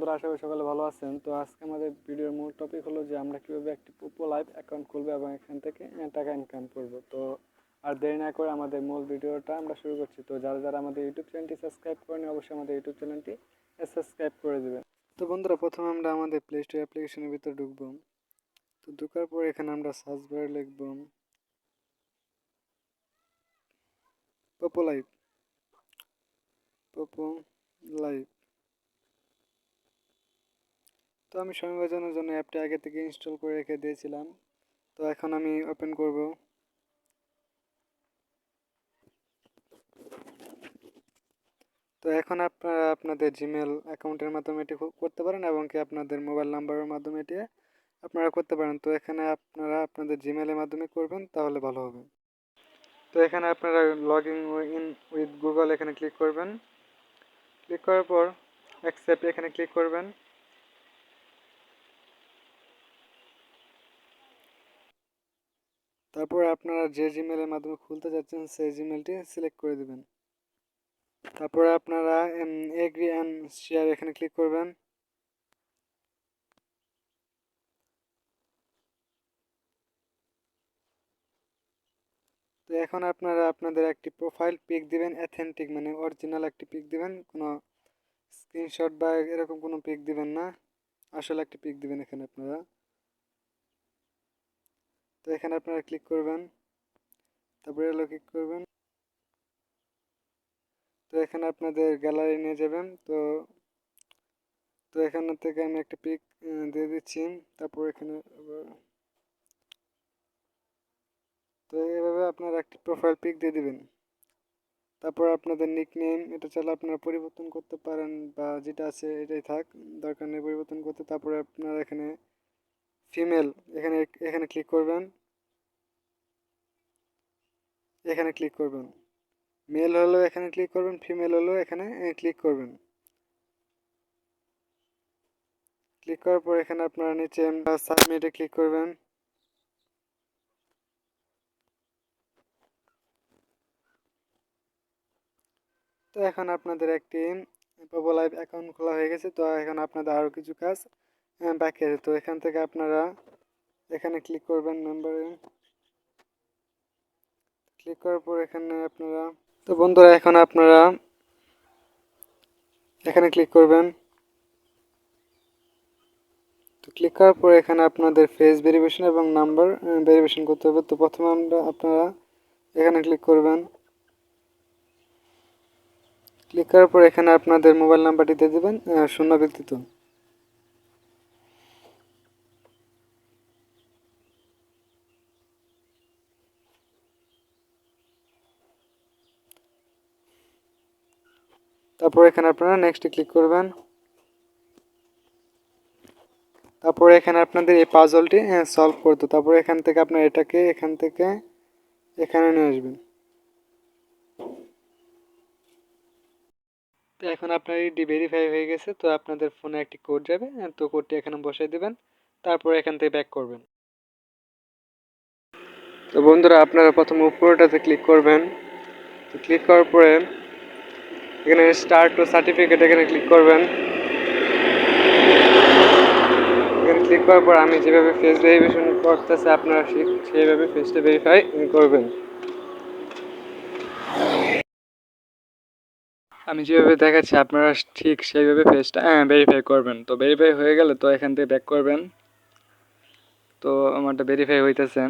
বন্ধুরা, আশা করি সকালে ভালো আছেন। তো আজকে আমাদের ভিডিওর মূল টপিক হলো যে আমরা কিভাবে একটি পোপো লাইভ অ্যাকাউন্ট খুলবো এবং এখান থেকে টাকা ইনকাম করব। তো আর দেরি না করে আমাদের মূল ভিডিওটা আমরা শুরু করছি। তো যারা যারা আমাদের ইউটিউব চ্যানেলটি সাবস্ক্রাইব করেন, অবশ্যই আমাদের ইউটিউব চ্যানেলটি সাবস্ক্রাইব করে দেবেন। তো বন্ধুরা, প্রথমে আমরা আমাদের প্লে স্টোর অ্যাপ্লিকেশনের ভিতরে ঢুকবো। তো ঢোকার পর এখানে আমরা সার্চ বারে লিখব পোপো লাইভ, পোপো লাইভ। তো আমি সময় বাঁচানোর জন্য অ্যাপটা আগে থেকে ইনস্টল করে রেখে দিয়েছিলাম। তো এখন আমি ওপেন করব। তো এখন আপনারা আপনাদের জিমেল অ্যাকাউন্টের মাধ্যমে এটি করতে পারেন এবং কি আপনাদের মোবাইল নাম্বারের মাধ্যমে এটি আপনারা করতে পারেন। তো এখানে আপনারা আপনাদের জিমেলের মাধ্যমে করবেন, তাহলে ভালো হবে। তো এখানে আপনারা লগ ইন উইথ গুগল এখানে ক্লিক করবেন। ক্লিক করার পর অ্যাকসেপ্ট এখানে ক্লিক করবেন। তারপর আপনারা যে জিমেলের মাধ্যমে খুলতে যাচ্ছেন সেই জিমেলটি সিলেক্ট করে দেবেন। তারপরে আপনারা এগ্রি অ্যান্ড শেয়ার এখানে ক্লিক করবেন। তো এখন আপনারা আপনাদের একটি প্রোফাইল পিক দিবেন, অথেন্টিক মানে অরিজিনাল একটি পিক দিবেন, কোনো স্ক্রিনশট বা এরকম কোনো পিক দিবেন না, আসলে একটি পিক দিবেন এখানে আপনারা। তো এখানে আপনারা ক্লিক করবেন, তারপরে এলো ক্লিক করবেন। তো এখানে আপনাদের গ্যালারি নিয়ে যাবেন। তো এখান থেকে আমি একটা পিক দিয়ে দিচ্ছি। তারপর এখানে তো এইভাবে আপনারা একটি প্রোফাইল পিক দিয়ে দিবেন। তারপর আপনাদের নিকনেম এটা চাইলে আপনারা পরিবর্তন করতে পারেন, বা যেটা আছে এটাই থাক, দরকার নেই পরিবর্তন করতে। তারপরে আপনারা এখানে ফিমেল এখানে এখানে ক্লিক করবেন, এখানে ক্লিক করবেন। মেল হলেও এখানে ক্লিক করবেন, ফিমেল হলেও এখানে ক্লিক করবেন। ক্লিক করার পর এখানে আপনারা নিচে সাবমিটে ক্লিক করবেন। তো এখন আপনাদের একটি পোপো লাইভ অ্যাকাউন্ট খোলা হয়ে গেছে। তো এখন আপনাদের আরও কিছু কাজ বাকি আছে। তো এখান থেকে আপনারা এখানে ক্লিক করবেন, মেম্বারে ক্লিক করার পর এখানে আপনারা, তো বন্ধুরা এখন আপনারা এখানে ক্লিক করবেন। তো ক্লিক করার পর এখানে আপনাদের ফেস ভেরিফিকেশন এবং নাম্বার ভেরিফিকেশন করতে হবে। তো প্রথমে আপনারা এখানে ক্লিক করবেন। ক্লিক করার পর এখানে আপনাদের মোবাইল নাম্বারটি দিয়ে দেবেন, শূন্য ব্যতীত। তারপর এখানে আপনারা নেক্সটে ক্লিক করবেন। তারপরে এখানে আপনাদের এই পাজলটি সলভ করতে, তারপরে এখান থেকে আপনার এটাকে এখান থেকে এখানে নিয়ে আসবেন। তো এখন আপনার এটি ভেরিফাই হয়ে গেছে। তো আপনাদের ফোনে একটি কোড যাবে, তো কোডটি এখানে বসাই দেবেন, তারপরে এখান থেকে ব্যাক করবেন। তো বন্ধুরা, আপনারা প্রথম উপরটাতে ক্লিক করবেন। তো ক্লিক করার পরে এখানে স্টার্ট টু সার্টিফিকেট এখানে ক্লিক করবেন। এখানে ক্লিক করার পর আমি যেভাবে ফেস ভেরিফিকেশন করতেছে আপনারা সেইভাবে ফেসটা ভেরিফাই করবেন। আমি যেভাবে দেখাচ্ছি আপনারা ঠিক সেইভাবে ফেসটা ভেরিফাই করবেন। তো ভেরিফাই হয়ে গেলে তো এখান থেকে ব্যাক করবেন। তো আমারটা ভেরিফাই হইতেছে।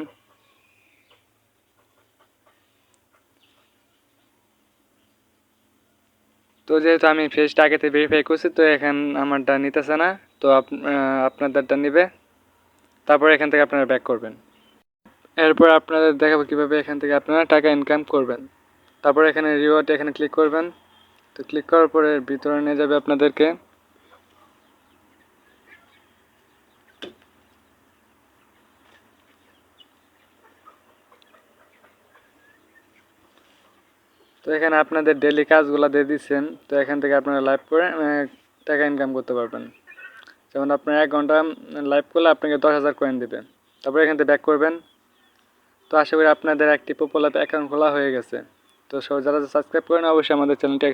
তো যেহেতু আমি ফেসটা আগে থেকে ভেরিফাই করছি, তো এখন আমারটা নিতেছে না। তো আপনাদেরটা নিবে, তারপর এখান থেকে আপনারা ব্যাক করবেন। এরপর আপনাদের দেখাবো কীভাবে এখান থেকে আপনারা টাকা ইনকাম করবেন। তারপর এখানে রিওয়ার্ড এখানে ক্লিক করবেন। তো ক্লিক করার পরে ভিতরে নিয়ে যাবে আপনাদেরকে। তো এখানে আপনাদের ডেলি কাজগুলো দিয়ে দিচ্ছেন। তো এখান থেকে আপনারা লাইভ করে টাকা ইনকাম করতে পারবেন। যেমন আপনার 1 ঘন্টা লাইভ করলে আপনাকে 10,000 কয়েন দেবে। তারপর এখান থেকে ব্যাক করবেন। তো আশা করি আপনাদের একটি পোপো লাইভ অ্যাকাউন্ট খোলা হয়ে গেছে। তো যারা সাবস্ক্রাইব করেন অবশ্যই আমাদের চ্যানেলটি